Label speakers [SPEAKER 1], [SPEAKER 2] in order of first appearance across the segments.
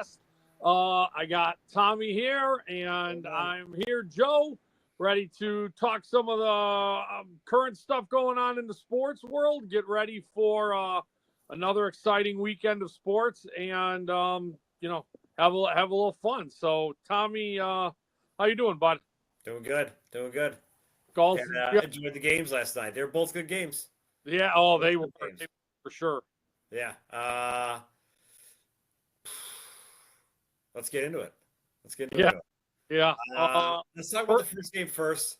[SPEAKER 1] podcast. I got Tommy here, and I'm here, Joe, ready to talk some of the current stuff going on in the sports world. Get ready for another exciting weekend of sports, and have a little fun. So, Tommy, how you doing, bud?
[SPEAKER 2] Doing good.
[SPEAKER 1] Golf.
[SPEAKER 2] And enjoyed the games last night. They were both good games.
[SPEAKER 1] Yeah. They were for sure.
[SPEAKER 2] Yeah. Let's get into it.
[SPEAKER 1] Yeah.
[SPEAKER 2] Let's talk about the first game first.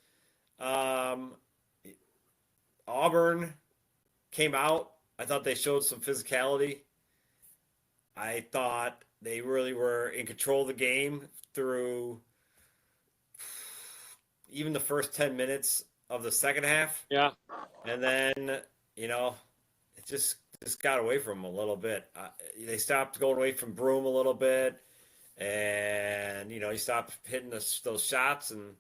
[SPEAKER 2] Auburn came out. I thought they showed some physicality. I thought they really were in control of the game through even the first 10 minutes of the second half.
[SPEAKER 1] Yeah.
[SPEAKER 2] And then, it just got away from them a little bit. They stopped going away from Broom a little bit. And, he stopped hitting those shots. And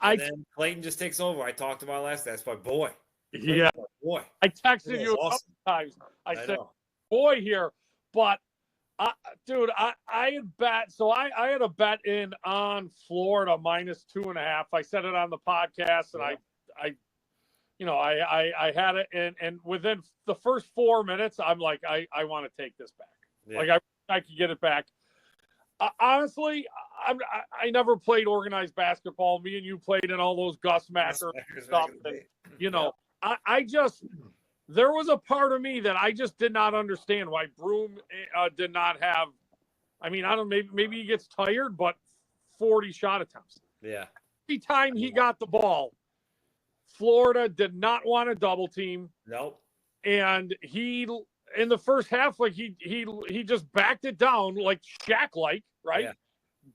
[SPEAKER 2] then Clayton just takes over. I talked about last night. That's my boy.
[SPEAKER 1] Yeah.
[SPEAKER 2] My boy.
[SPEAKER 1] I texted you a couple times. I said, boy here. But, dude, I had bet. So I had a bet in on Florida -2.5. I said it on the podcast, and I had it. And within the first 4 minutes, I'm like, I want to take this back. Yeah. Like, I could get it back. Honestly, I never played organized basketball. Me and you played in all those Gus Macker stuff. And, I just, there was a part of me that I just did not understand why Broom did not have, I don't know, maybe he gets tired, but 40 shot attempts.
[SPEAKER 2] Yeah.
[SPEAKER 1] Every time he got the ball, Florida did not want to double team.
[SPEAKER 2] Nope.
[SPEAKER 1] And he, in the first half, like he just backed it down like Shaq-like, right? Yeah.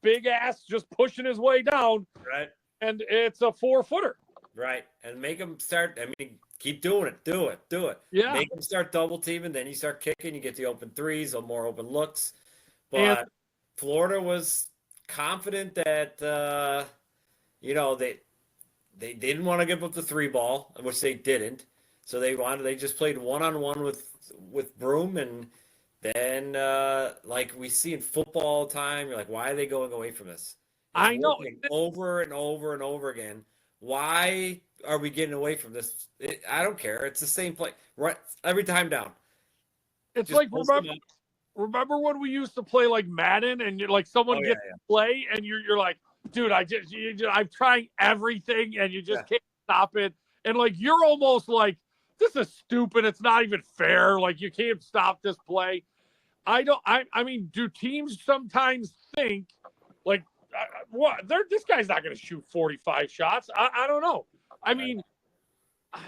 [SPEAKER 1] Big ass just pushing his way down.
[SPEAKER 2] Right.
[SPEAKER 1] And it's a 4-footer.
[SPEAKER 2] Right. And make them start, keep doing it. Do it.
[SPEAKER 1] Yeah.
[SPEAKER 2] Make them start double teaming, then you start kicking, you get the open threes or more open looks. But Florida was confident that they didn't want to give up the three ball, which they didn't. So they just played one-on-one with Broom, and then like we see in football all the time, you're like, why are they going away from this?
[SPEAKER 1] I know.
[SPEAKER 2] Over and over and over again. Why are we getting away from this? I don't care. It's the same play. Right, every time down.
[SPEAKER 1] It's just like, remember when we used to play like Madden, and you're like, someone gets to play, and you're like, dude, I'm trying everything, and you just can't stop it. And like, you're almost like, this is stupid. It's not even fair. Like, you can't stop this play. Do teams sometimes think like, this guy's not going to shoot 45 shots. I don't know. I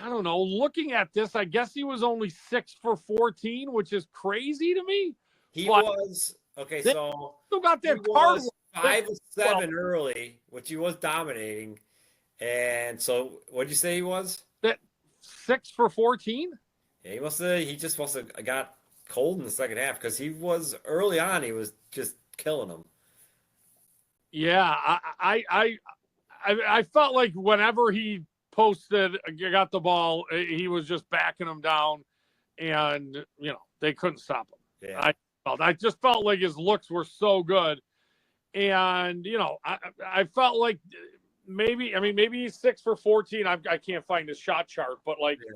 [SPEAKER 1] don't know. Looking at this, I guess he was only 6 for 14, which is crazy to me.
[SPEAKER 2] He was okay. So
[SPEAKER 1] still got that card.
[SPEAKER 2] 5 of 7 early, which he was dominating. And so, what'd you say he was?
[SPEAKER 1] That 6 for 14.
[SPEAKER 2] Yeah, he just must have got cold in the second half, because he was early on. He was just killing them.
[SPEAKER 1] Yeah, I felt like whenever he posted, got the ball, he was just backing him down, and they couldn't stop him.
[SPEAKER 2] Yeah.
[SPEAKER 1] I just felt like his looks were so good, and I felt like maybe he's 6 for 14. I can't find his shot chart, but like. Yeah.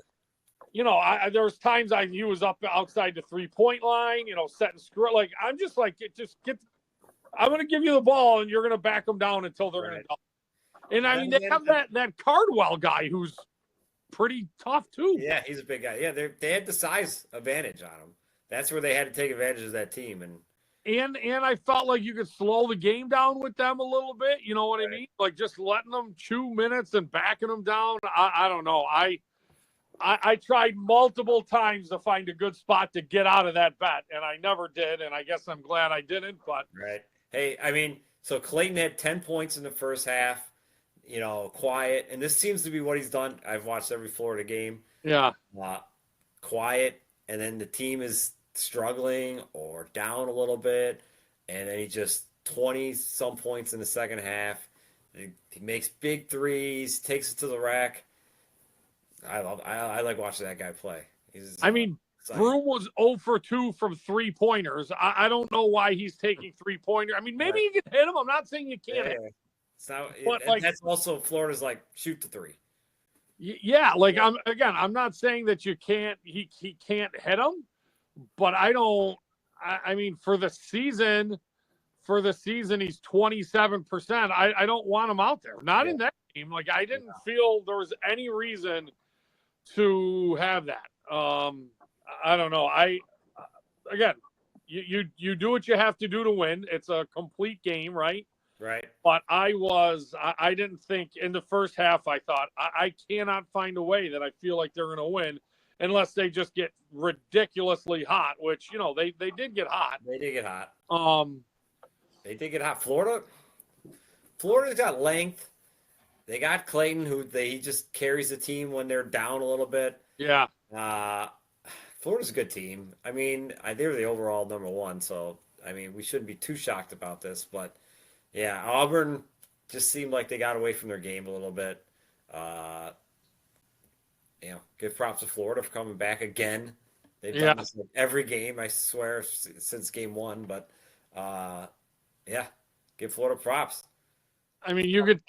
[SPEAKER 1] There was times he was up outside the 3-point line, setting screw. Like, I'm just like, I'm going to give you the ball, and you're going to back them down until they're going to double. And they have that Cardwell guy who's pretty tough too.
[SPEAKER 2] Yeah, he's a big guy. Yeah, they had the size advantage on him. That's where they had to take advantage of that team.
[SPEAKER 1] And I felt like you could slow the game down with them a little bit. You know what I mean? Like, just letting them chew minutes and backing them down. I don't know. I tried multiple times to find a good spot to get out of that bet, and I never did, and I guess I'm glad I didn't. But
[SPEAKER 2] right. Hey, so Clayton had 10 points in the first half, quiet, and this seems to be what he's done. I've watched every Florida game.
[SPEAKER 1] Yeah.
[SPEAKER 2] Quiet, and then the team is struggling or down a little bit, and then he just 20-some points in the second half. He makes big threes, takes it to the rack. I like watching that guy play.
[SPEAKER 1] Broom was 0 for 2 from 3-pointers. I don't know why he's taking 3-pointers. I mean, maybe you can hit him. I'm not saying you can't hit him.
[SPEAKER 2] So, but like, that's also Florida's like shoot the 3.
[SPEAKER 1] Yeah, like I'm not saying that you can't. He can't hit him, but I don't. I mean, for the season, he's 27%. I don't want him out there. Not in that game. Like I didn't feel there was any reason to have that. I don't know. Again, you do what you have to do to win. It's a complete game, right?
[SPEAKER 2] Right.
[SPEAKER 1] But I didn't think in the first half, I thought I cannot find a way that I feel like they're going to win unless they just get ridiculously hot, which, they did get hot.
[SPEAKER 2] They did get hot. They did get hot. Florida's got length. They got Clayton, he just carries the team when they're down a little bit.
[SPEAKER 1] Yeah.
[SPEAKER 2] Florida's a good team. I mean, they were the overall number 1, so, I mean, we shouldn't be too shocked about this, but yeah, Auburn just seemed like they got away from their game a little bit. Give props to Florida for coming back again. They've done this like every game, I swear, since game 1. But give Florida props.
[SPEAKER 1] I mean, you could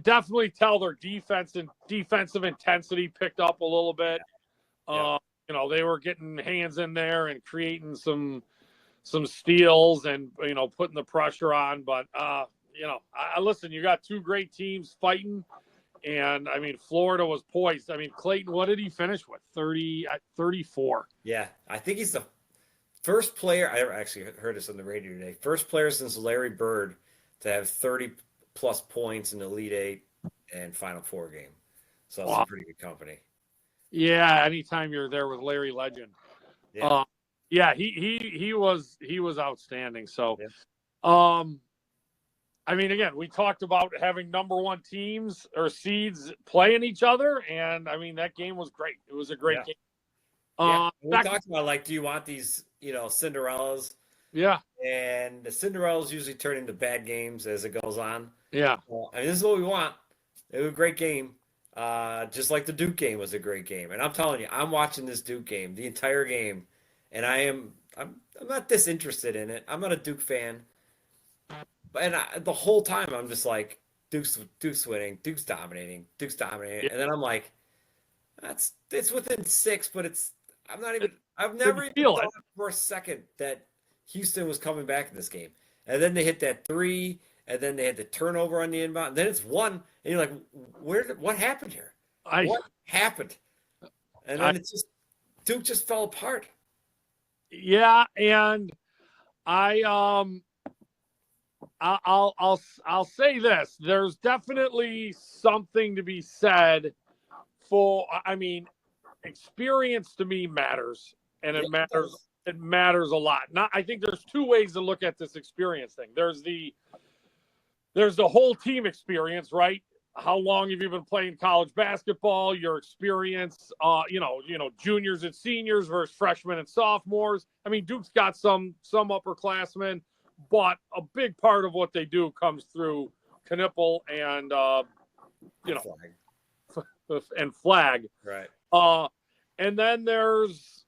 [SPEAKER 1] definitely tell their defense and defensive intensity picked up a little bit. They were getting hands in there and creating some steals and putting the pressure on, but listen, you got 2 great teams fighting, and I mean Florida was poised. I mean Clayton, what did he finish with? 34.
[SPEAKER 2] Yeah, I think he's the first player. I actually heard this on the radio today. First player since Larry Bird to have 30 plus points in the Elite 8 and Final Four game. So it's a pretty good company.
[SPEAKER 1] Yeah, anytime you're there with Larry Legend. Yeah. Yeah, he was outstanding. So, I mean, again, we talked about having number 1 teams or seeds playing each other, and I mean that game was great. It was a great game.
[SPEAKER 2] We talked about like, do you want these, Cinderellas?
[SPEAKER 1] Yeah.
[SPEAKER 2] And the Cinderellas usually turn into bad games as it goes on.
[SPEAKER 1] Yeah.
[SPEAKER 2] I mean, this is what we want. It was a great game. Just like the Duke game was a great game, and I'm telling you, I'm watching this Duke game the entire game. And I'm not disinterested in it. I'm not a Duke fan, and the whole time I'm just like, Duke's winning, Duke's dominating, and then I'm like, it's within 6, but I've never even thought for a second that Houston was coming back in this game, and then they hit that 3, and then they had the turnover on the inbound, and then it's 1, and you're like, what happened here? What happened? And then it's just Duke just fell apart.
[SPEAKER 1] Yeah, and I'll say this. There's definitely something to be said for, I mean, experience to me matters, and it matters a lot. I think there's 2 ways to look at this experience thing. There's the whole team experience, right? How long have you been playing college basketball? Your experience, juniors and seniors versus freshmen and sophomores. I mean, Duke's got some upperclassmen, but a big part of what they do comes through Knipple and and Flag.
[SPEAKER 2] Right.
[SPEAKER 1] And then there's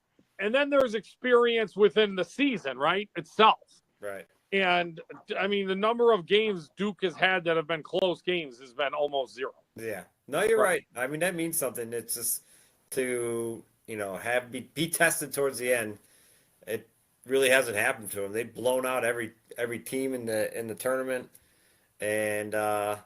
[SPEAKER 1] experience within the season, right? Itself.
[SPEAKER 2] Right.
[SPEAKER 1] And I mean, the number of games Duke has had that have been close games has been almost 0.
[SPEAKER 2] Yeah. No, you're right. I mean, that means something. It's just to, be tested towards the end. It really hasn't happened to them. They've blown out every team in the tournament. And I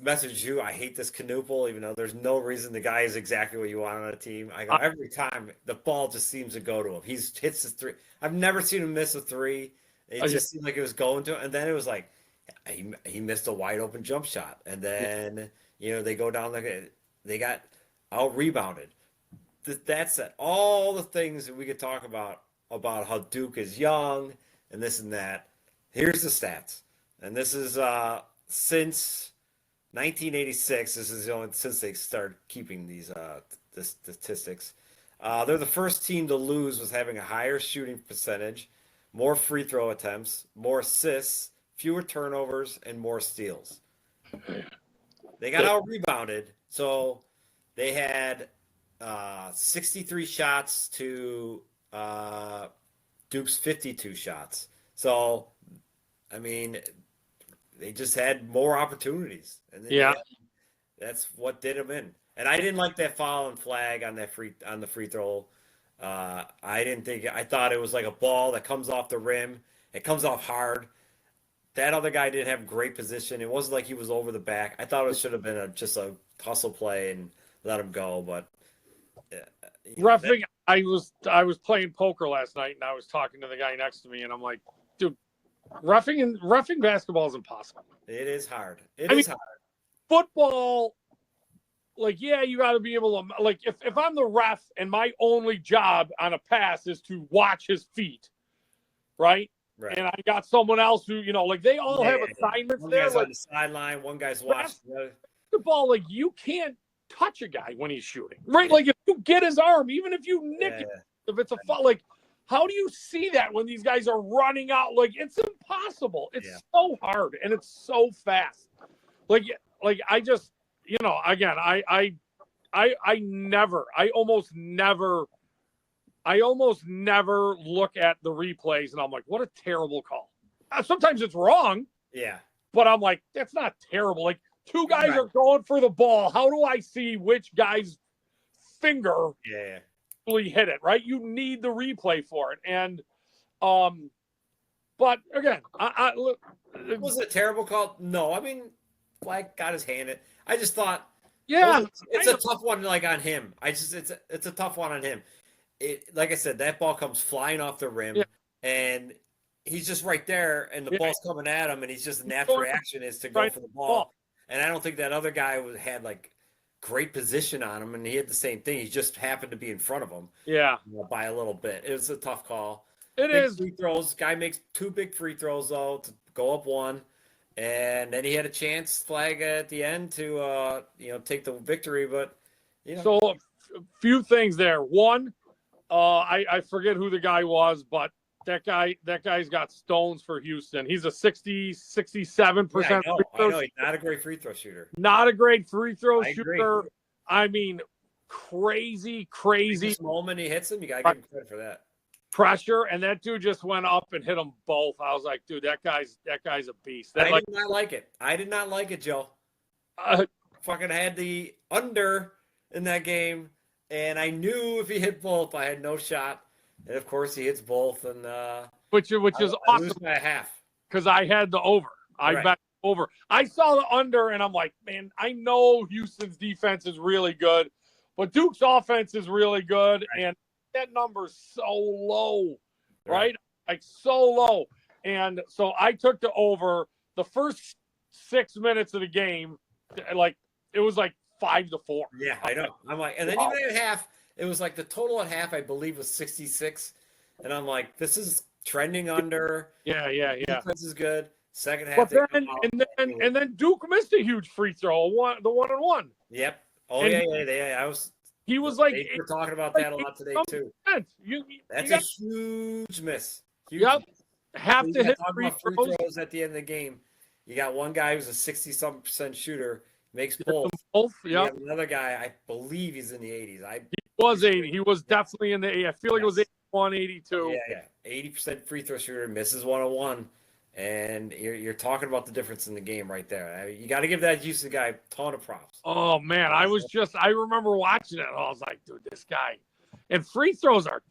[SPEAKER 2] messaged you. I hate this Canoopel, even though there's no reason. The guy is exactly what you want on a team. I go, every time the ball just seems to go to him. He hits his 3. I've never seen him miss a 3. It just seemed like it was going to him. And then it was like he missed a wide open jump shot. And then, they go down they got out rebounded. That's it. All the things that we could talk about how Duke is young and this and that. Here's the stats. And this is since 1986, this is the only since they started keeping these the statistics. They're the first team to lose with having a higher shooting percentage, more free throw attempts, more assists, fewer turnovers, and more steals. They got out rebounded, so they had 63 shots to Duke's 52 shots. So, I mean, they just had more opportunities, and then that's what did them in. And I didn't like that foul and flag on the free throw. I thought it was like a ball that comes off the rim. It comes off hard. That other guy didn't have great position. It wasn't like he was over the back. I thought it should have been just a hustle play and let him go. But
[SPEAKER 1] roughing, I was playing poker last night, and I was talking to the guy next to me, and I'm like, dude, roughing basketball is impossible.
[SPEAKER 2] It is hard. It is hard.
[SPEAKER 1] Football, like, yeah, you got to be able to, like, if I'm the ref and my only job on a pass is to watch his feet, right? Right. And I got someone else who, like they all have assignments
[SPEAKER 2] one
[SPEAKER 1] there.
[SPEAKER 2] One guy's
[SPEAKER 1] like,
[SPEAKER 2] on the sideline, one guy's watching.
[SPEAKER 1] Basketball, like you can't touch a guy when he's shooting, right? Yeah. Like if you get his arm, even if you nick it, if it's a foul, like how do you see that when these guys are running out? Like it's impossible. It's so hard and it's so fast. Like I just, again, I almost never look at the replays and I'm like, what a terrible call. Sometimes it's wrong.
[SPEAKER 2] Yeah.
[SPEAKER 1] But I'm like, that's not terrible. Like two guys are going for the ball. How do I see which guy's finger really hit it, right? You need the replay for it. And, but again,
[SPEAKER 2] was it a terrible call? No, I mean, Black got his hand in. I just thought, it's a tough one, like on him. It's a tough one on him. Like I said, that ball comes flying off the rim, and he's just right there, and the ball's coming at him, and he's just natural reaction is to go for the ball. And I don't think that other guy had like great position on him, and he had the same thing. He just happened to be in front of him, by a little bit. It was a tough call.
[SPEAKER 1] It is
[SPEAKER 2] free throws. Guy makes 2 big free throws though to go up 1, and then he had a chance flag at the end to take the victory. But
[SPEAKER 1] so a few things there. One. I forget who the guy was, but that guy's got stones for Houston. He's a 67%.
[SPEAKER 2] I know. He's not a great free throw shooter.
[SPEAKER 1] Not a great free throw shooter. Agree. I mean, crazy.
[SPEAKER 2] This moment he hits him, you gotta give him credit for that.
[SPEAKER 1] Pressure, and that dude just went up and hit them both. I was like, dude, that guy's a beast.
[SPEAKER 2] I did not like it. I did not like it, Joe. Fucking had the under in that game. And I knew if he hit both, I had no shot. And of course, he hits both, and
[SPEAKER 1] which is awesome. I lose
[SPEAKER 2] by a half
[SPEAKER 1] because I had the over. I bet over. I saw the under, and I'm like, man, I know Houston's defense is really good, but Duke's offense is really good, and that number's so low, right? Like so low. And so I took the over. The first 6 minutes of the game, like it was like 5-4.
[SPEAKER 2] Yeah, I know. I'm like, and then even at half, it was like the total at half, I believe, was 66. And I'm like, this is trending under.
[SPEAKER 1] Yeah.
[SPEAKER 2] Defense is good. Second half,
[SPEAKER 1] but then then Duke missed a huge free throw, the 1-on-1.
[SPEAKER 2] Yep. Oh yeah.
[SPEAKER 1] He was like,
[SPEAKER 2] we're talking about that a lot today too. That's a huge miss. Huge miss.
[SPEAKER 1] Have to hit free
[SPEAKER 2] throws at the end of the game. You got one guy who's a 60-some% shooter. Makes both.
[SPEAKER 1] Yeah.
[SPEAKER 2] Another guy, I believe he's in the 80s.
[SPEAKER 1] He was 80. He was definitely in the 80s. I feel like it was 81, 82.
[SPEAKER 2] Yeah. 80% free throw shooter, misses 101. And you're talking about the difference in the game right there. You got to give that Houston guy a ton of props.
[SPEAKER 1] Oh, man. I remember watching it. And I was like, dude, this guy. And free throws are,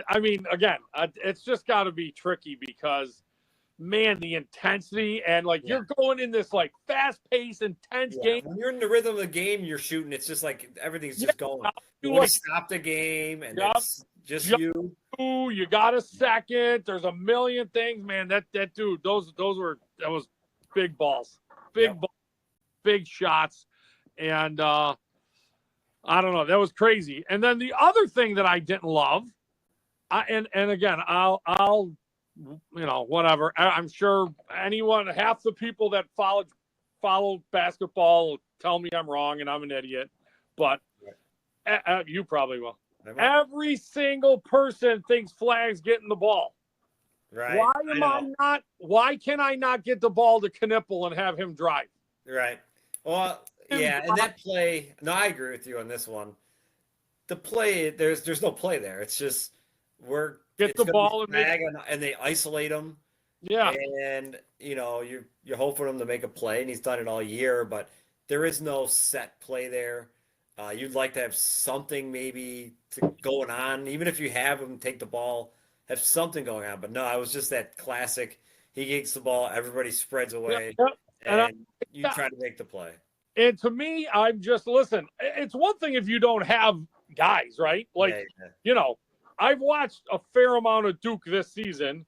[SPEAKER 1] I mean, again, it's just got to be tricky because, man, the intensity and you're going in this fast-paced, intense game.
[SPEAKER 2] When you're in the rhythm of the game, you're shooting. It's just like everything's just going. You want to stop the game, and it's just you.
[SPEAKER 1] You got a second. There's a million things, man. That dude, that was big balls, big shots, and I don't know, that was crazy. And then the other thing that I didn't love, and again, I'll whatever. I'm sure half the people that follow basketball will tell me I'm wrong and I'm an idiot, but you probably will. Every single person thinks Flag's getting the ball.
[SPEAKER 2] Right.
[SPEAKER 1] Why can I not get the ball to Knipple and have him drive?
[SPEAKER 2] Right. Well, yeah, and that play, no, I agree with you on this one. the play. There's no play there. It's just
[SPEAKER 1] get the ball and
[SPEAKER 2] and they isolate him.
[SPEAKER 1] Yeah,
[SPEAKER 2] and you're hoping for him to make a play, and he's done it all year, but there is no set play there. You'd like to have something maybe going on, even if you have him take the ball, have something going on. But no, it was just that classic. He gets the ball, everybody spreads away, and you try to make the play.
[SPEAKER 1] And to me, I'm just listen. It's one thing if you don't have guys, right? Like I've watched a fair amount of Duke this season.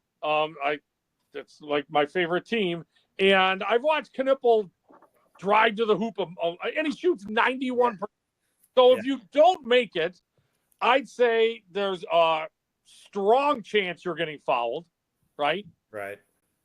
[SPEAKER 1] It's like my favorite team, and I've watched Knipple drive to the hoop, and he shoots 91%. So if you don't make it, I'd say there's a strong chance you're getting fouled, right?
[SPEAKER 2] Right.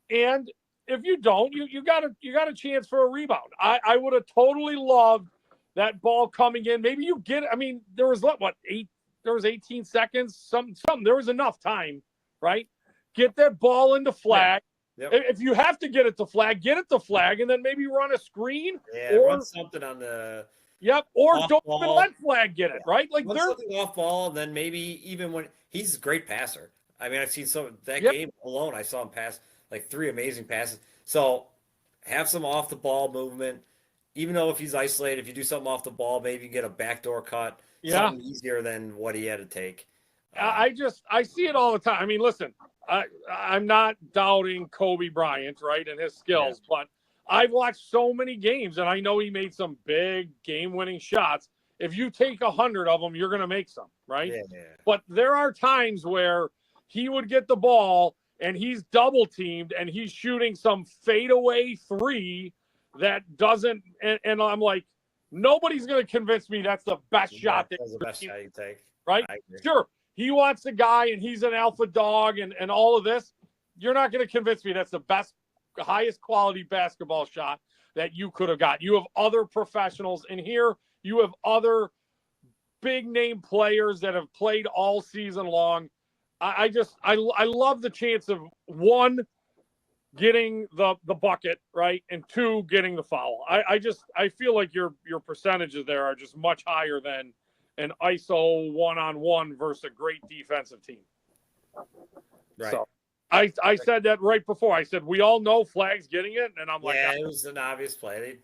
[SPEAKER 1] And if you don't, you got a chance for a rebound. I would have totally loved that ball coming in. Maybe you get it. I mean, there was 18 seconds, something. There was enough time, right? Get that ball into flag.
[SPEAKER 2] Yep.
[SPEAKER 1] If you have to get it to flag, and then maybe run a screen.
[SPEAKER 2] Or run something on the.
[SPEAKER 1] Yep. Or don't even let flag get it, right? Like
[SPEAKER 2] there's something off ball, and then maybe even when he's a great passer. I mean, I've seen game alone. I saw him pass like 3 amazing passes. So have some off the ball movement. Even though if he's isolated, if you do something off the ball, maybe you get a backdoor cut. Yeah. Something easier than what he had to take.
[SPEAKER 1] I see it all the time. I mean, listen, I'm not doubting Kobe Bryant, right, and his skills, but I've watched so many games, and I know he made some big game-winning shots. If you take 100 of them, you're going to make some, right?
[SPEAKER 2] Yeah.
[SPEAKER 1] But there are times where he would get the ball, and he's double-teamed, and he's shooting some fadeaway 3 that doesn't – and I'm like, nobody's going to convince me that's the best shot.
[SPEAKER 2] That's the best shot you take.
[SPEAKER 1] Right? Sure. He wants the guy, and he's an alpha dog, and all of this. You're not going to convince me that's the best, highest quality basketball shot that you could have got. You have other professionals in here. You have other big name players that have played all season long. I love the chance of 1, getting the bucket, right, and 2, getting the foul. I feel like your percentages there are just much higher than an ISO one-on-one versus a great defensive team.
[SPEAKER 2] Right.
[SPEAKER 1] So I said that right before. I said, we all know Flag's getting it, and I'm like,
[SPEAKER 2] it was an obvious play.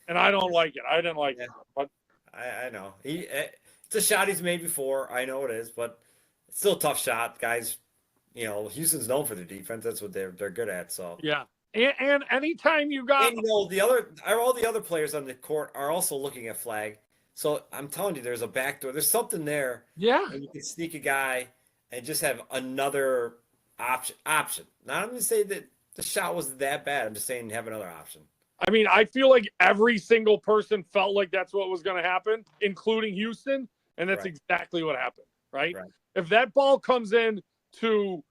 [SPEAKER 1] And I don't like it. I didn't like it. But
[SPEAKER 2] I know. It's a shot he's made before. I know it is, but it's still a tough shot. Guys, Houston's known for their defense. That's what they're good at. So
[SPEAKER 1] yeah. And anytime you got
[SPEAKER 2] all the other players on the court are also looking at Flag. So I'm telling you, there's a backdoor. There's something there.
[SPEAKER 1] Yeah.
[SPEAKER 2] And you can sneak a guy and just have another option. Now, I'm going to say that the shot was that bad. I'm just saying have another option.
[SPEAKER 1] I mean, I feel like every single person felt like that's what was going to happen, including Houston, and that's exactly what happened, right? If that ball comes in to,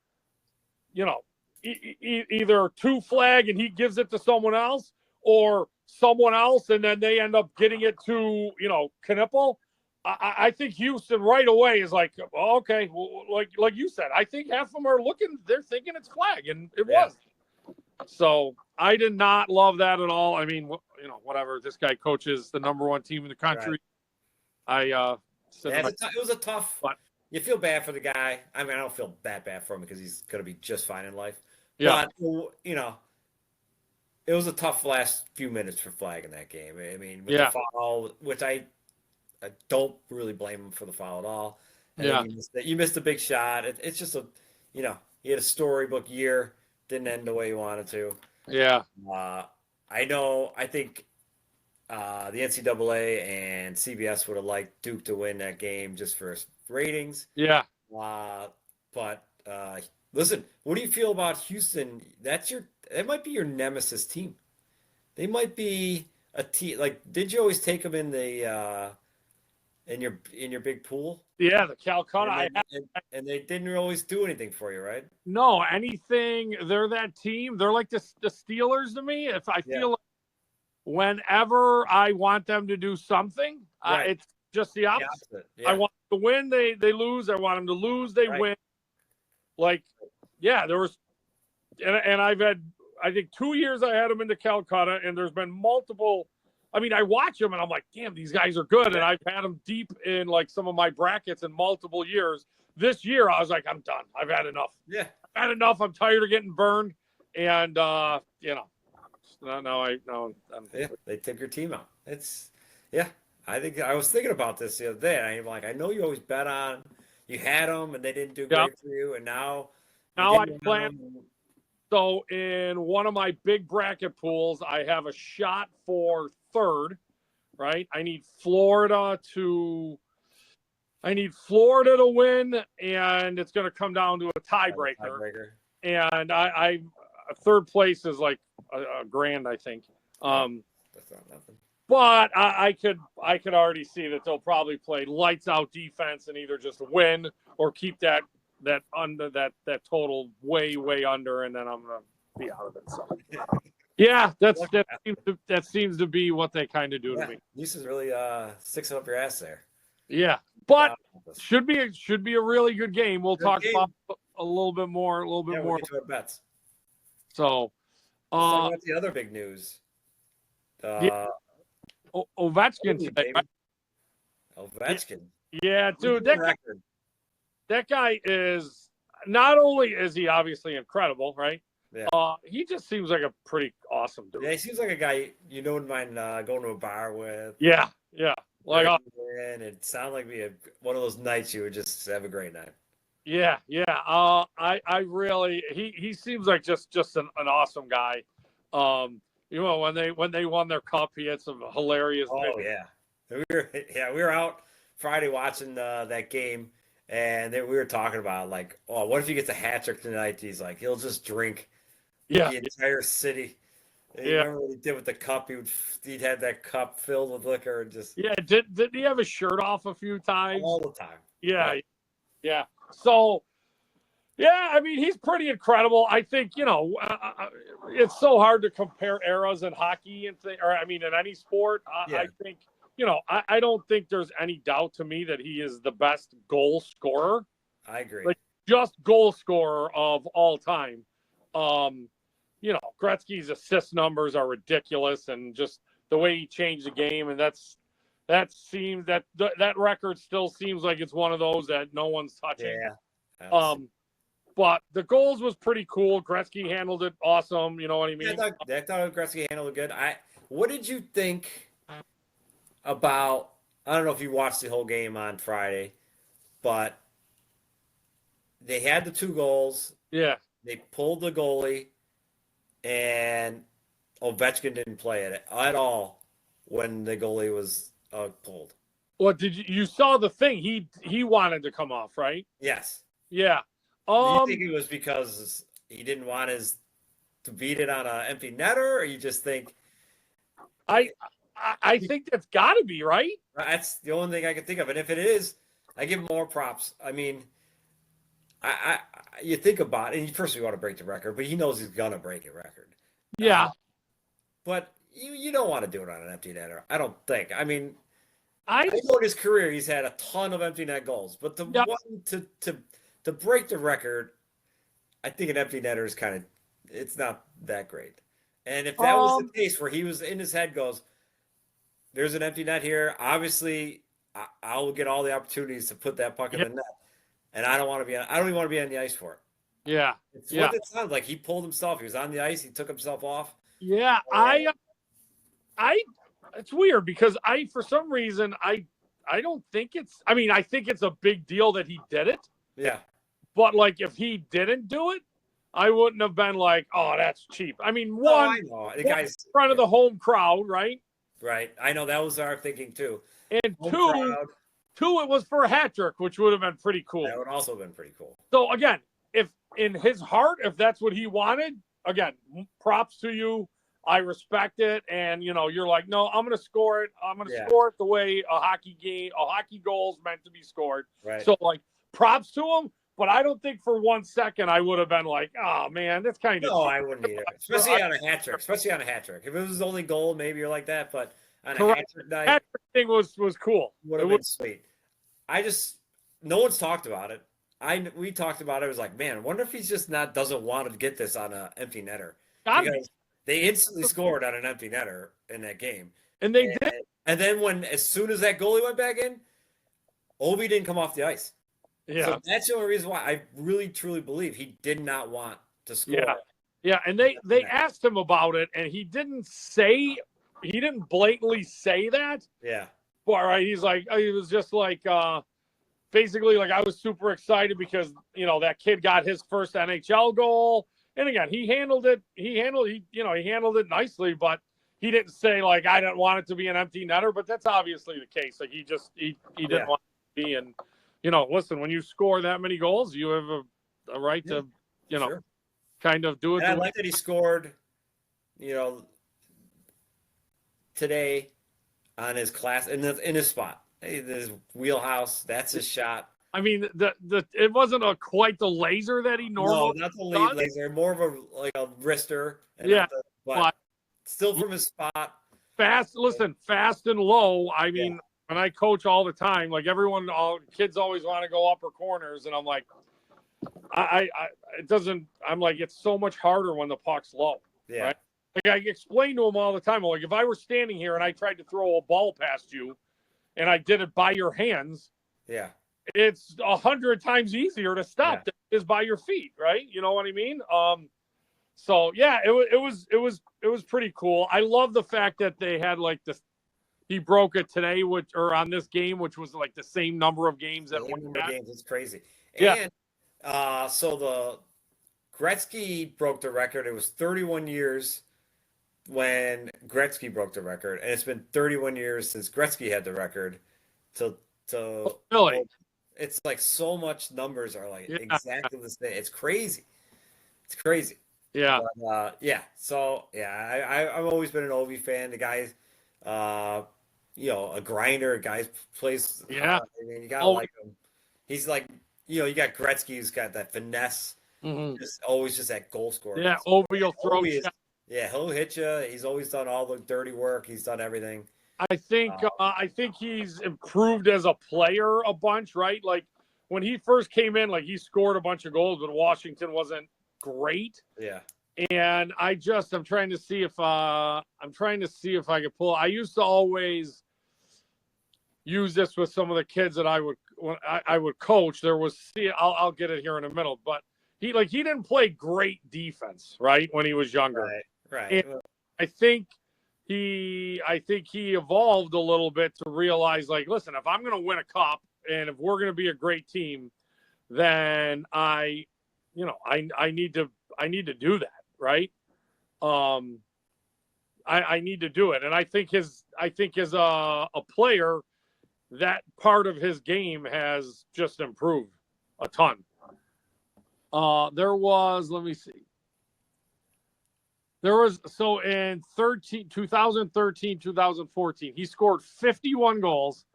[SPEAKER 1] either to Flag and he gives it to someone else, or someone else, and then they end up getting it to, Knipple, I think Houston right away is like, oh, okay, well, like you said, I think half of them are they're thinking it's Flag, and it was. So I did not love that at all. I mean, whatever. This guy coaches the #1 team in the country. Right.
[SPEAKER 2] It was a tough. But you feel bad for the guy. I mean, I don't feel that bad for him because he's going to be just fine in life. Yeah. But it was a tough last few minutes for Flag in that game. I mean, with the foul, which I don't really blame him for the foul at all. And you missed a big shot. It's just he had a storybook year. Didn't end the way you wanted to.
[SPEAKER 1] Yeah.
[SPEAKER 2] I know. I think the NCAA and CBS would have liked Duke to win that game just for ratings.
[SPEAKER 1] Yeah.
[SPEAKER 2] But listen, what do you feel about Houston? That might be your nemesis team. They might be a team. Like, did you always take them in the in your big pool?
[SPEAKER 1] Yeah, the Calcutta.
[SPEAKER 2] And they didn't always do anything for you, right?
[SPEAKER 1] No, anything. They're that team. They're like the Steelers to me. If I feel like whenever I want them to do something, it's just the opposite. Yeah. I want them to win, they lose. I want them to lose, they win. Like, there was, and I've had, I think 2 years I had them into Calcutta, and there's been multiple I mean, I watch them and I'm like, damn, these guys are good. And I've had them deep in like some of my brackets in multiple years. This year, I was like, I'm done. I've had enough.
[SPEAKER 2] Yeah.
[SPEAKER 1] I've had enough. I'm tired of getting burned. And,
[SPEAKER 2] They took your team out. I think I was thinking about this the other day. And I'm like, I know you always bet on, you had them and they didn't do great for you. And now
[SPEAKER 1] I plan. So in one of my big bracket pools, I have a shot for third, right? I need Florida to win, and it's going to come down to a tiebreaker. And I third place is like a grand, I think.
[SPEAKER 2] That's not nothing.
[SPEAKER 1] But I could already see that they'll probably play lights out defense and either just win or keep that under that total way under, and then I'm gonna be out of it. So yeah, that seems to be what they kind of do to me.
[SPEAKER 2] This is really sticking up your ass there.
[SPEAKER 1] Yeah, but should be a really good game. We'll talk about a little bit more.
[SPEAKER 2] We'll get to our bets.
[SPEAKER 1] So,
[SPEAKER 2] let's talk about the other big news.
[SPEAKER 1] Ovechkin today. Right?
[SPEAKER 2] Ovechkin.
[SPEAKER 1] Yeah, dude, that guy is not only is he obviously incredible, right?
[SPEAKER 2] Yeah.
[SPEAKER 1] He just seems like a pretty awesome dude.
[SPEAKER 2] Yeah, he seems like a guy you wouldn't mind going to a bar with.
[SPEAKER 1] Yeah. Like,
[SPEAKER 2] and it sounded like one of those nights you would just have a great night.
[SPEAKER 1] Yeah. I really he seems like just an awesome guy. When they won their cup, he had some hilarious.
[SPEAKER 2] Oh videos. We were out Friday watching that game, and we were talking about like, oh, what if he gets a hat trick tonight? He's like, he'll just drink the entire city. And you remember what he did with the cup? He'd have that cup filled with liquor and just
[SPEAKER 1] Didn't he have his shirt off a few times?
[SPEAKER 2] All the time.
[SPEAKER 1] Yeah. So. Yeah, I mean, he's pretty incredible. I think, it's so hard to compare eras in hockey in any sport. I think, I don't think there's any doubt to me that he is the best goal scorer.
[SPEAKER 2] I agree.
[SPEAKER 1] Like, just goal scorer of all time. Gretzky's assist numbers are ridiculous, and just the way he changed the game, and that record still seems like it's one of those that no one's touching.
[SPEAKER 2] Yeah.
[SPEAKER 1] But the goals was pretty cool. Gretzky handled it awesome. You know what I mean?
[SPEAKER 2] I thought Gretzky handled it good. What did you think about? I don't know if you watched the whole game on Friday, but they had the 2 goals.
[SPEAKER 1] Yeah.
[SPEAKER 2] They pulled the goalie, and Ovechkin didn't play it at all when the goalie was pulled.
[SPEAKER 1] Well, you saw the thing? He wanted to come off, right?
[SPEAKER 2] Yes.
[SPEAKER 1] Yeah.
[SPEAKER 2] Do you think it was because he didn't want to beat it on an empty netter, or you just think?
[SPEAKER 1] I think that's got to be right.
[SPEAKER 2] That's the only thing I can think of, and if it is, I give him more props. I mean, you think about it, and first we want to break the record, but he knows he's gonna break a record.
[SPEAKER 1] Yeah.
[SPEAKER 2] But you don't want to do it on an empty netter. I don't think. I mean,
[SPEAKER 1] I
[SPEAKER 2] know in his career he's had a ton of empty net goals, but the one to break the record, I think an empty netter is it's not that great. And if that was the case where he was in his head goes, there's an empty net here. Obviously, I'll get all the opportunities to put that puck in the net. And I don't even want to be on the ice for it.
[SPEAKER 1] Yeah.
[SPEAKER 2] It's what it sounded like. He pulled himself. He was on the ice. He took himself off.
[SPEAKER 1] Yeah. It's weird because for some reason, I don't think I think it's a big deal that he did it.
[SPEAKER 2] Yeah.
[SPEAKER 1] But, like, if he didn't do it, I wouldn't have been like, oh, that's cheap. I mean, one,
[SPEAKER 2] the guy's
[SPEAKER 1] in front of the home crowd, right?
[SPEAKER 2] Right. I know that was our thinking, too.
[SPEAKER 1] And two, it was for a hat trick, which would have been pretty cool.
[SPEAKER 2] That would also have been pretty cool.
[SPEAKER 1] So, again, if in his heart, if that's what he wanted, again, props to you. I respect it. And, you're like, no, I'm going to score it. I'm going to score it the way a hockey goal is meant to be scored.
[SPEAKER 2] Right.
[SPEAKER 1] So, like, props to him. But I don't think for 1 second I would have been like, oh, man, that's kind of.
[SPEAKER 2] No, I wouldn't either. Especially on a hat trick. If it was his only goal, maybe you're like that. But on a hat trick night.
[SPEAKER 1] Hat trick thing was cool.
[SPEAKER 2] Would have been sweet. No one's talked about it. We talked about it. It was like, man, I wonder if he's just doesn't want to get this on an empty netter. Because they instantly scored on an empty netter in that game.
[SPEAKER 1] And they did.
[SPEAKER 2] And then as soon as that goalie went back in, Ovi didn't come off the ice.
[SPEAKER 1] Yeah.
[SPEAKER 2] So that's the only reason why I really, truly believe he did not want to score.
[SPEAKER 1] Yeah. Yeah. And they asked him about it, and he didn't blatantly say that.
[SPEAKER 2] Yeah.
[SPEAKER 1] But right, he was just like, basically, like, I was super excited because, that kid got his first NHL goal. And again, he handled it nicely, but he didn't say, like, I didn't want it to be an empty netter, but that's obviously the case. Like, he didn't want it to be. And, listen, when you score that many goals, you have a right to,
[SPEAKER 2] sure.
[SPEAKER 1] kind of do it.
[SPEAKER 2] And I like that he scored, today on his class in his spot. His wheelhouse, that's his shot.
[SPEAKER 1] I mean, it wasn't quite the laser that he normally.
[SPEAKER 2] No, not the lead laser, more of a wrister. But still from his spot.
[SPEAKER 1] Fast and low. I mean, when I coach all the time, like kids always want to go upper corners, and I'm like, I'm like, it's so much harder when the puck's low.
[SPEAKER 2] Yeah.
[SPEAKER 1] Right? Like, I explain to them all the time, like, if I were standing here and I tried to throw a ball past you, and I did it by your hands.
[SPEAKER 2] Yeah.
[SPEAKER 1] It's 100 times easier to stop than it is by your feet, right? You know what I mean? So yeah, it was pretty cool. I love the fact that they had like this. He broke it today, on this game, which was like the same number of games that won games.
[SPEAKER 2] It's crazy.
[SPEAKER 1] Yeah.
[SPEAKER 2] And so the Gretzky broke the record. It was 31 years when Gretzky broke the record, and it's been 31 years since Gretzky had the record.
[SPEAKER 1] Really?
[SPEAKER 2] It's like so much numbers are like exactly the same. It's crazy. It's crazy.
[SPEAKER 1] Yeah.
[SPEAKER 2] But, So I've always been an Ovi fan. The guy's, a grinder. A guy plays.
[SPEAKER 1] Yeah.
[SPEAKER 2] I mean, you gotta like him. He's like, you got Gretzky who's got that finesse.
[SPEAKER 1] Mm-hmm.
[SPEAKER 2] Just that goal scorer.
[SPEAKER 1] Yeah. Ovi will throw.
[SPEAKER 2] He'll hit you. He's always done all the dirty work. He's done everything.
[SPEAKER 1] I think he's improved as a player a bunch, right? Like when he first came in, like he scored a bunch of goals, but Washington wasn't great.
[SPEAKER 2] Yeah.
[SPEAKER 1] And I'm trying to see if I could pull. I used to always use this with some of the kids that I would coach. I'll get it here in a minute, but he didn't play great defense, right? When he was younger.
[SPEAKER 2] Right.
[SPEAKER 1] And I think he evolved a little bit to realize, like, listen, if I'm going to win a cup and if we're going to be a great team, then I need to do that, right? I need to do it, and I think as a player, that part of his game has just improved a ton. So in 2013, 2014, he scored 51 goals.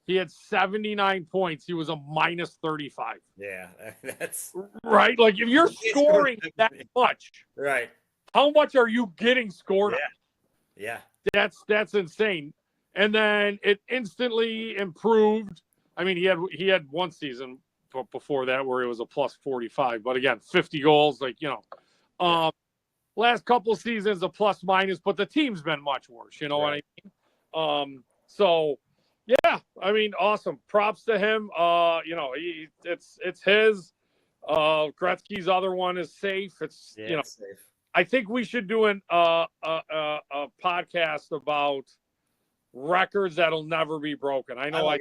[SPEAKER 1] He had 79 points. He was a minus 35.
[SPEAKER 2] Yeah, that's
[SPEAKER 1] right. Like if you're scoring that much,
[SPEAKER 2] right?
[SPEAKER 1] How much are you getting scored?
[SPEAKER 2] Yeah.
[SPEAKER 1] That's insane. And then it instantly improved. I mean, he had one season before that where it was a plus 45, but again, 50 goals. Last couple of seasons a plus minus, but the team's been much worse. You know what I mean? So yeah, I mean, awesome. Props to him. It's his. Gretzky's other one is safe. It's safe. I think we should do a podcast about records that'll never be broken. I know I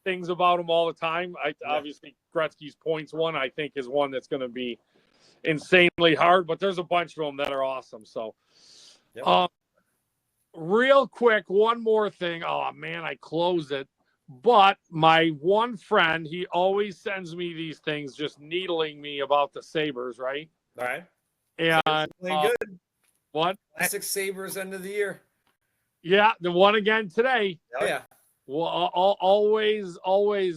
[SPEAKER 1] things about him all the time. Obviously Gretzky's points one, I think, is one that's going to be insanely hard, but there's a bunch of them that are awesome. So, real quick, one more thing. Oh man, I closed it. But my one friend, he always sends me these things, just needling me about the Sabres, right?
[SPEAKER 2] All right.
[SPEAKER 1] And
[SPEAKER 2] good.
[SPEAKER 1] What?
[SPEAKER 2] Classic Sabres end of the year.
[SPEAKER 1] Yeah, the one again today.
[SPEAKER 2] Oh yeah.
[SPEAKER 1] Well, always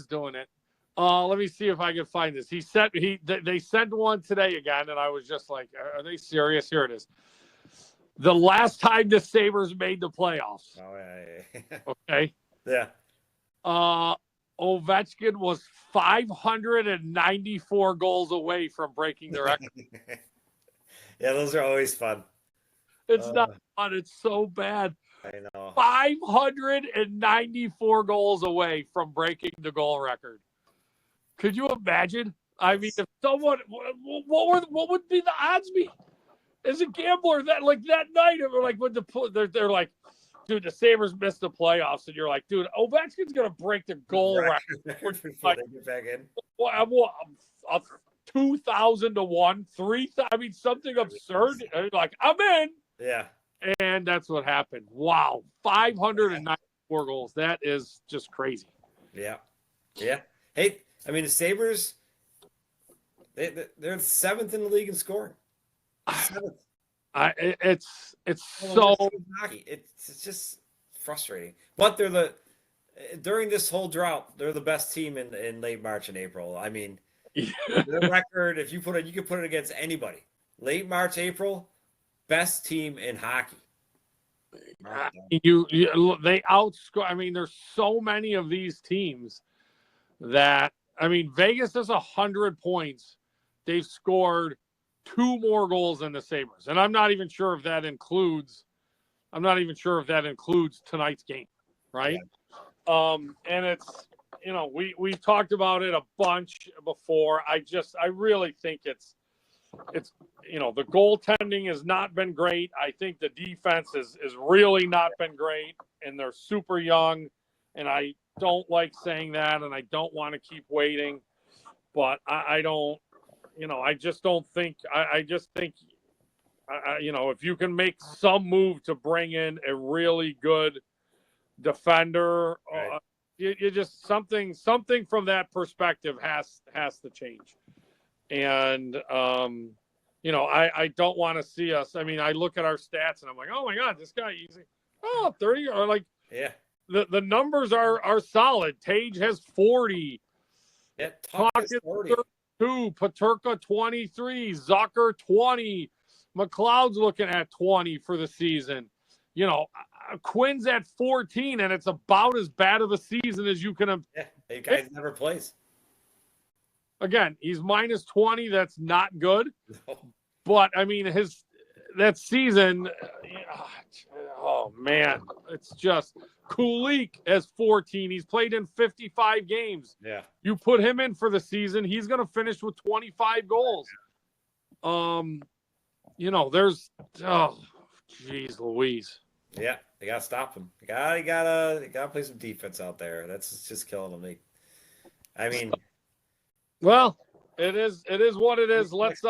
[SPEAKER 1] doing it. Let me see if I can find this. They sent one today again, and I was just like, are they serious? Here it is. The last time the Sabres made the playoffs.
[SPEAKER 2] Oh, yeah.
[SPEAKER 1] Okay.
[SPEAKER 2] Yeah.
[SPEAKER 1] Ovechkin was 594 goals away from breaking the record.
[SPEAKER 2] Yeah, those are always fun.
[SPEAKER 1] It's not fun. It's so bad.
[SPEAKER 2] I know.
[SPEAKER 1] 594 goals away from breaking the goal record. Could you imagine? I mean, if someone, what would be the odds be as a gambler that night, like when they're like, dude, the Sabres missed the playoffs, and you're like, dude, Ovechkin's gonna break the goal record
[SPEAKER 2] before they get back in.
[SPEAKER 1] Well, 2,000 to 1, 3,000. I mean, something absurd. Like, I'm in.
[SPEAKER 2] Yeah.
[SPEAKER 1] And that's what happened. Wow. 594 goals. That is just crazy.
[SPEAKER 2] Yeah. Yeah. Hey, I mean, the Sabres, they're seventh in the league in scoring. Seventh.
[SPEAKER 1] It's so
[SPEAKER 2] hockey. It's just frustrating. But during this whole drought, they're the best team in late March and April. I mean, their record, if you can put it against anybody. Late March, April, best team in hockey.
[SPEAKER 1] They outscore. I mean, there's so many of these teams that, I mean, Vegas has 100 points. They've scored 2 more goals than the Sabres, and I'm not even sure if that includes tonight's game, right? Yeah. And it's, we've talked about it a bunch before. I really think it's the goaltending has not been great. I think the defense is really not been great, and they're super young, and I don't like saying that, and I don't want to keep waiting, but I don't, I just don't think, I just think, if you can make some move to bring in a really good defender, right. You just something from that perspective has to change. And, I don't want to see us. I mean, I look at our stats and I'm like, oh my God, this guy easy. 30 or like,
[SPEAKER 2] yeah.
[SPEAKER 1] The numbers are solid. Tage has 40.
[SPEAKER 2] Yeah,
[SPEAKER 1] Tuch is 32. Paterka 23. Zucker 20. McLeod's looking at 20 for the season. Quinn's at 14, and it's about as bad of a season as you can.
[SPEAKER 2] Yeah, the guy never plays.
[SPEAKER 1] Again, he's minus 20. That's not good. No. But I mean, that season. Oh man, it's just Kulik has 14. He's played in 55 games.
[SPEAKER 2] Yeah. You
[SPEAKER 1] put him in for the season, he's going to finish with 25 goals. There's geez Louise.
[SPEAKER 2] Yeah, they gotta stop him. You gotta play some defense out there. That's just killing me. I mean,
[SPEAKER 1] well, it is what it is. Let's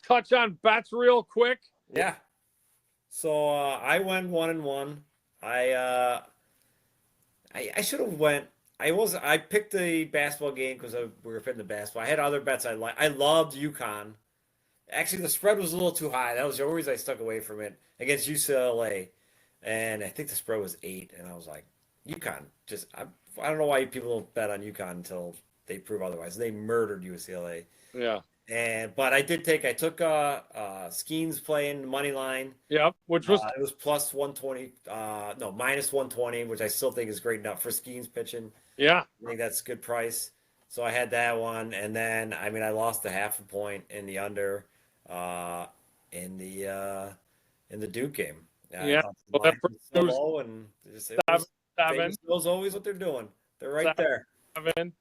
[SPEAKER 1] touch on bets real quick.
[SPEAKER 2] Yeah. So I went 1-1. I should have went. I picked the basketball game because we were fitting the basketball. I had other bets I liked. I loved UConn. Actually, the spread was a little too high. That was the only reason I stuck away from it against UCLA. And I think the spread was 8. And I was like, UConn. I don't know why people don't bet on UConn until they prove otherwise. They murdered UCLA.
[SPEAKER 1] Yeah.
[SPEAKER 2] But I took Skeens playing money line.
[SPEAKER 1] Yeah, which was
[SPEAKER 2] it was plus 120. Minus 120, which I still think is great enough for Skeens pitching.
[SPEAKER 1] Yeah.
[SPEAKER 2] I think that's a good price. So I had that one, and then I lost a half a point in the under. In the Duke game.
[SPEAKER 1] Yeah,
[SPEAKER 2] so low, and just, Vegas knows always what they're doing. They're right there.
[SPEAKER 1] 7.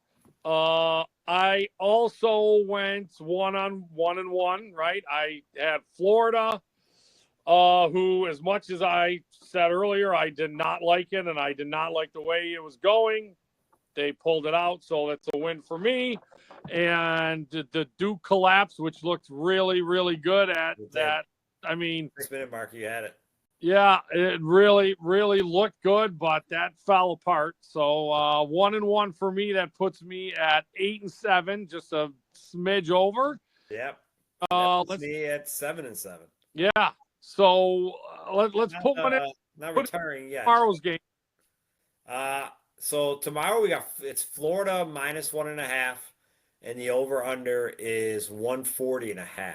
[SPEAKER 1] I also went 1-1, right? I had Florida, who, as much as I said earlier, I did not like it, and I did not like the way it was going. They pulled it out, so that's a win for me. And the Duke collapse, which looked really, really good at that. I mean,
[SPEAKER 2] 6-minute mark, you had it.
[SPEAKER 1] Yeah, it really, really looked good, but that fell apart. So 1-1 for me. That puts me at 8-7, just a smidge over.
[SPEAKER 2] Yep. Let's me at 7-7.
[SPEAKER 1] Yeah. So let's put one in.
[SPEAKER 2] Not retiring yet.
[SPEAKER 1] Tomorrow's game.
[SPEAKER 2] So tomorrow it's Florida minus 1.5, and the over under is 140.5.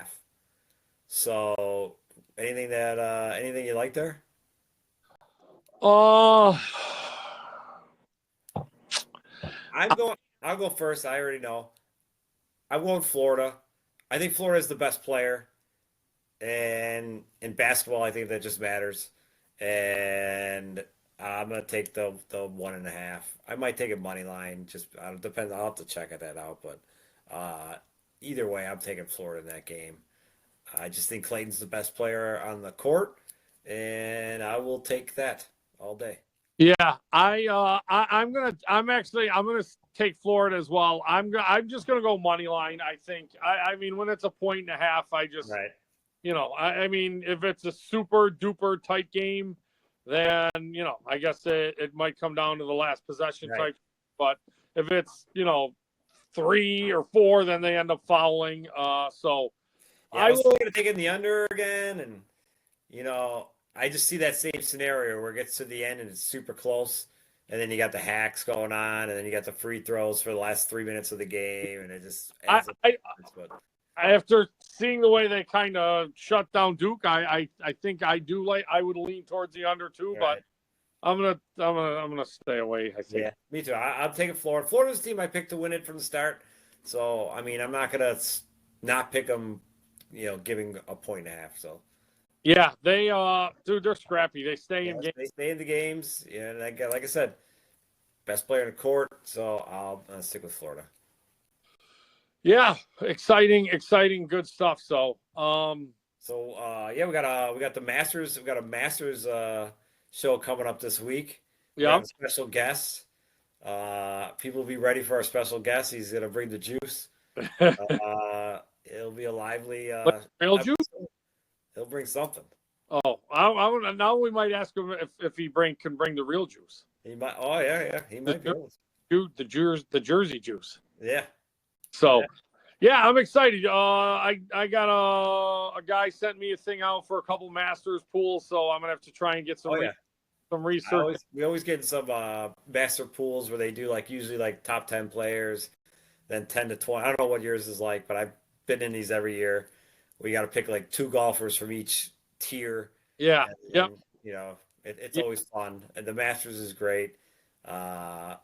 [SPEAKER 2] So anything you like there?
[SPEAKER 1] I'll
[SPEAKER 2] go first. I already know. I'm going Florida. I think Florida is the best player, and in basketball, I think that just matters. and I'm gonna take the 1.5. I might take a money line. Just depends. I'll have to check that out. But either way, I'm taking Florida in that game. I just think Clayton's the best player on the court, and I will take that all day.
[SPEAKER 1] Yeah, I'm gonna take Florida as well. I'm just gonna go money line. I think. I mean, when it's a 1.5, I just
[SPEAKER 2] Right.
[SPEAKER 1] I mean, if it's a super duper tight game, then I guess it might come down to the last possession
[SPEAKER 2] Right.
[SPEAKER 1] type. But if it's 3 or 4, then they end up fouling. So
[SPEAKER 2] yeah, I was going to take in the under again, and I just see that same scenario where it gets to the end and it's super close, and then you got the hacks going on, and then you got the free throws for the last 3 minutes of the game, and it just
[SPEAKER 1] after seeing the way they kind of shut down Duke, I think I would lean towards the under too,
[SPEAKER 2] right.
[SPEAKER 1] but I'm gonna stay away. I think.
[SPEAKER 2] Yeah, me too. I'm taking Florida. Florida's the team I picked to win it from the start, so I mean I'm not gonna not pick them, giving a 1.5. So.
[SPEAKER 1] Yeah, they dude, they're scrappy. They stay in games.
[SPEAKER 2] They stay in the games. Yeah, and like I said, best player in the court. So I'll stick with Florida.
[SPEAKER 1] Yeah, exciting, good stuff. So,
[SPEAKER 2] yeah, we got the Masters. We got a Masters show coming up this week. We
[SPEAKER 1] yeah,
[SPEAKER 2] have a special guest. People be ready for our special guest. He's gonna bring the juice. It'll be a lively.
[SPEAKER 1] real juice.
[SPEAKER 2] He'll bring something.
[SPEAKER 1] Oh, now we might ask him if he can bring the real juice.
[SPEAKER 2] He might. Oh yeah, he might be able
[SPEAKER 1] to. The Jersey juice.
[SPEAKER 2] Yeah.
[SPEAKER 1] So, yeah, I'm excited. I got a guy sent me a thing out for a couple Masters pools, so I'm gonna have to try and get some research.
[SPEAKER 2] We always get some master pools where they do usually top 10 players, then 10 to 20. I don't know what yours is like, but I've been in these every year. We got to pick 2 golfers from each tier.
[SPEAKER 1] Yeah.
[SPEAKER 2] It's always fun. And the Masters is great. At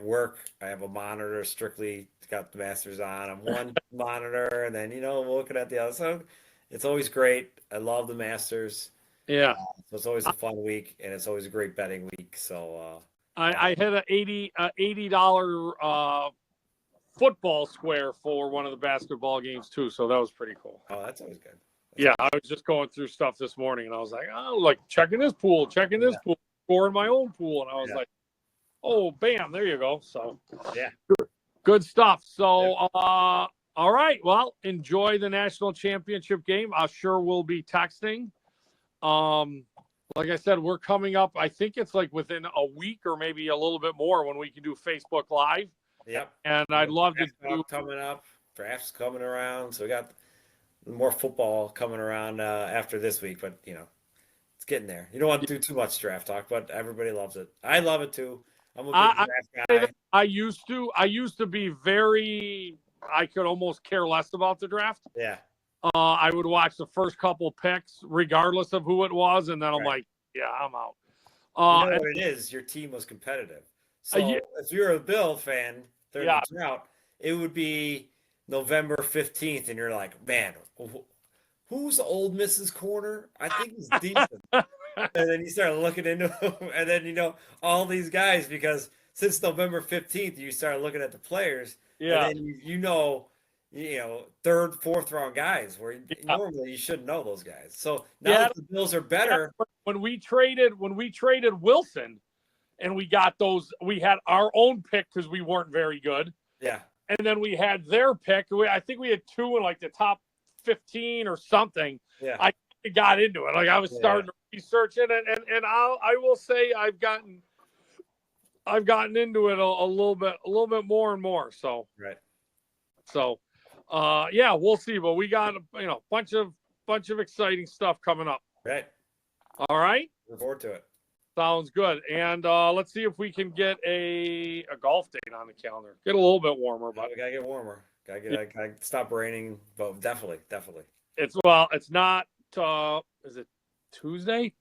[SPEAKER 2] work, I have a monitor strictly got the Masters on. I'm one monitor, and then looking at the other. So it's always great. I love the Masters.
[SPEAKER 1] Yeah.
[SPEAKER 2] So it's always a fun week, and it's always a great betting week. So
[SPEAKER 1] I had a $80 football square for one of the basketball games too, so that was pretty cool.
[SPEAKER 2] Oh, that's always good.
[SPEAKER 1] I was just going through stuff this morning, and I was like, checking this pool, pool, scoring my own pool, and I was like, oh, bam, there you go. So good stuff. So all right, well, enjoy the national championship game. I'm sure we'll be texting. Like I said, we're coming up. I think it's within a week or maybe a little bit more when we can do Facebook Live.
[SPEAKER 2] Yep.
[SPEAKER 1] And I'd love to do
[SPEAKER 2] coming up. Drafts coming around, so we got more football coming around after this week. But it's getting there. You don't want to do too much draft talk, but everybody loves it. I love it too. I'm a big draft guy.
[SPEAKER 1] I used to be very. I could almost care less about the draft.
[SPEAKER 2] Yeah.
[SPEAKER 1] I would watch the first couple picks, regardless of who it was, and then I'm like, yeah, I'm out.
[SPEAKER 2] You know what it is? Your team was competitive. So if you're a Bill fan during the drought, it would be November 15th, and you're like, man, who's Old Miss's corner? I think he's decent. And then you start looking into him, and then all these guys, because since November 15th, you start looking at the players, and then third, fourth round guys where normally you shouldn't know those guys. So now that the Bills are better.
[SPEAKER 1] When we traded Wilson, and we got those, we had our own pick because we weren't very good.
[SPEAKER 2] Yeah.
[SPEAKER 1] And then we had their pick. I think we had 2 in the top 15 or something.
[SPEAKER 2] Yeah.
[SPEAKER 1] I got into it. I was starting to research it, and I will say I've gotten into it a little bit more and more. So
[SPEAKER 2] right.
[SPEAKER 1] So we'll see. But we got a bunch of exciting stuff coming up.
[SPEAKER 2] Right.
[SPEAKER 1] All right.
[SPEAKER 2] Look forward to it.
[SPEAKER 1] Sounds good. And let's see if we can get a golf date on the calendar. Get a little bit warmer, but
[SPEAKER 2] we gotta get warmer. Gotta stop raining, but definitely.
[SPEAKER 1] It's not. Is it Tuesday?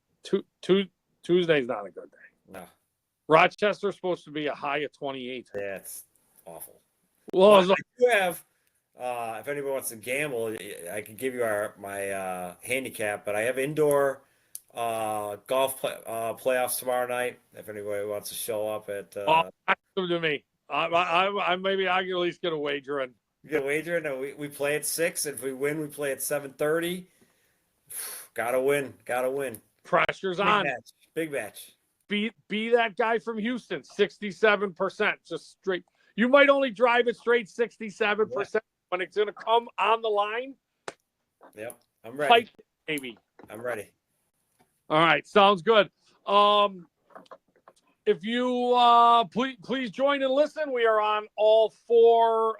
[SPEAKER 1] Tuesday's not a good day.
[SPEAKER 2] No.
[SPEAKER 1] Rochester's supposed to be a high of 28.
[SPEAKER 2] Yeah, it's awful.
[SPEAKER 1] Well,
[SPEAKER 2] I do have. If anybody wants to gamble, I can give you my handicap. But I have indoor Golf playoffs tomorrow night. If anybody wants to show up at,
[SPEAKER 1] to me, I maybe I can at least get a wager in.
[SPEAKER 2] You get a wager in, and we play at 6. If we win, we play at 7:30. Gotta win.
[SPEAKER 1] Pressure's
[SPEAKER 2] Big
[SPEAKER 1] on.
[SPEAKER 2] match. Big match.
[SPEAKER 1] Be that guy from Houston, 67%, just straight. You might only drive it straight 67% when it's going to come on the line.
[SPEAKER 2] Yep, I'm ready.
[SPEAKER 1] Fight, baby.
[SPEAKER 2] I'm ready.
[SPEAKER 1] All right, sounds good. If you please join and listen, we are on all four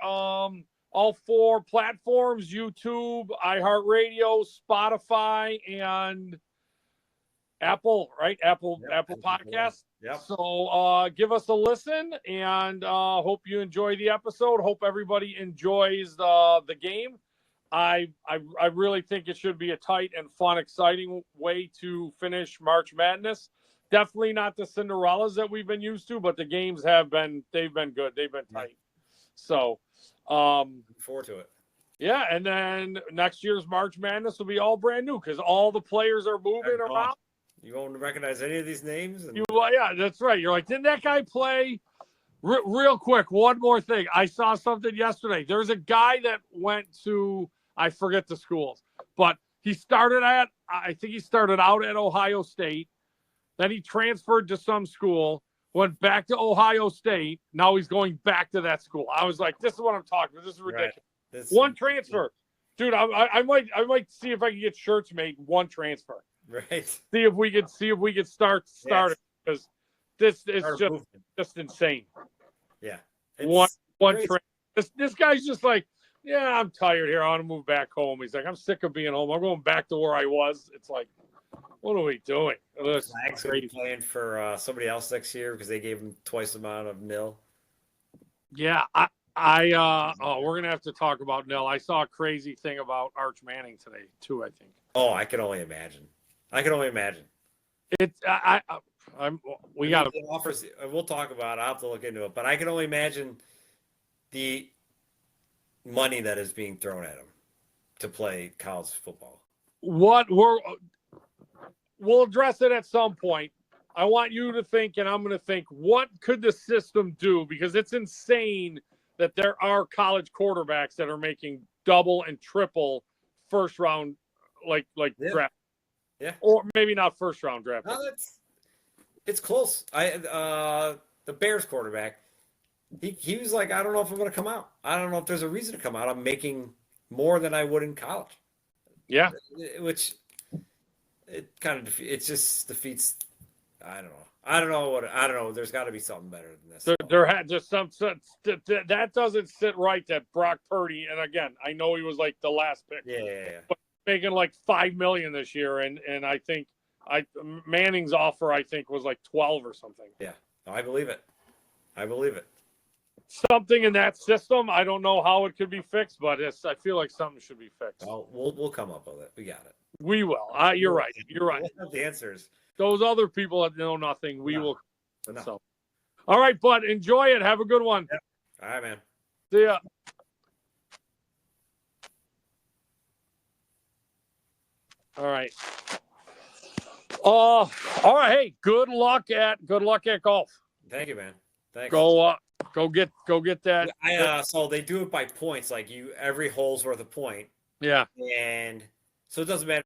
[SPEAKER 1] platforms: YouTube, iHeartRadio, Spotify, and Apple, right? Apple Podcasts.
[SPEAKER 2] Yep.
[SPEAKER 1] So give us a listen, and hope you enjoy the episode. Hope everybody enjoys the game. I really think it should be a tight and fun, exciting way to finish March Madness. Definitely not the Cinderellas that we've been used to, but the games they've been good. They've been tight. So
[SPEAKER 2] looking forward to it.
[SPEAKER 1] Yeah, and then next year's March Madness will be all brand new because all the players are moving around.
[SPEAKER 2] You won't recognize any of these names?
[SPEAKER 1] Yeah, that's right. You're like, didn't that guy play? Real quick, one more thing. I saw something yesterday. There's a guy that went to, I forget the schools, but I think he started out at Ohio State. Then he transferred to some school, went back to Ohio State. Now he's going back to that school. I was like, this is what I'm talking about. This is ridiculous. Right. One transfer. Dude, I might see if I can get shirts made. One transfer.
[SPEAKER 2] Right.
[SPEAKER 1] See if we could start it because this is just insane.
[SPEAKER 2] Yeah.
[SPEAKER 1] One this guy's just like, yeah, I'm tired here. I want to move back home. He's like, I'm sick of being home. I'm going back to where I was. It's like, what are we doing?
[SPEAKER 2] Max will be playing for somebody else next year because they gave him twice the amount of nil.
[SPEAKER 1] Yeah, we're gonna have to talk about nil. I saw a crazy thing about Arch Manning today too. I think.
[SPEAKER 2] Oh, I can only imagine.
[SPEAKER 1] It's we got
[SPEAKER 2] offers. We'll talk about it. I'll have to look into it, but I can only imagine the money that is being thrown at him to play college football.
[SPEAKER 1] We'll address it at some point. I want you to think, and I'm going to think, what could the system do? Because it's insane that there are college quarterbacks that are making double and triple first round, like draft.
[SPEAKER 2] Yeah.
[SPEAKER 1] Or maybe not first round draft.
[SPEAKER 2] No, it's close. The Bears quarterback, he was like, I don't know if I'm going to come out. I don't know if there's a reason to come out. I'm making more than I would in college.
[SPEAKER 1] Yeah.
[SPEAKER 2] Which it kind of defeats. I don't know. There's got to be something better than this.
[SPEAKER 1] There had just some that doesn't sit right. That Brock Purdy, and again, I know he was like the last pick.
[SPEAKER 2] Yeah.
[SPEAKER 1] But making like $5 million this year, and I think Manning's offer I think was like 12 or something.
[SPEAKER 2] Yeah, I believe it.
[SPEAKER 1] Something in that system. I don't know how it could be fixed, but I feel like something should be fixed.
[SPEAKER 2] Oh, we'll come up with it. We got it.
[SPEAKER 1] We will. You're right. You're right.
[SPEAKER 2] We'll have the answers.
[SPEAKER 1] Those other people that know nothing, we will.
[SPEAKER 2] No.
[SPEAKER 1] So, all right, bud. Enjoy it. Have a good one.
[SPEAKER 2] Yep. All right, man.
[SPEAKER 1] See ya. All right. All right. Hey, good luck at golf.
[SPEAKER 2] Thank you, man. Thanks.
[SPEAKER 1] Go get that.
[SPEAKER 2] So they do it by points. Like every hole's worth a point.
[SPEAKER 1] Yeah.
[SPEAKER 2] And so it doesn't matter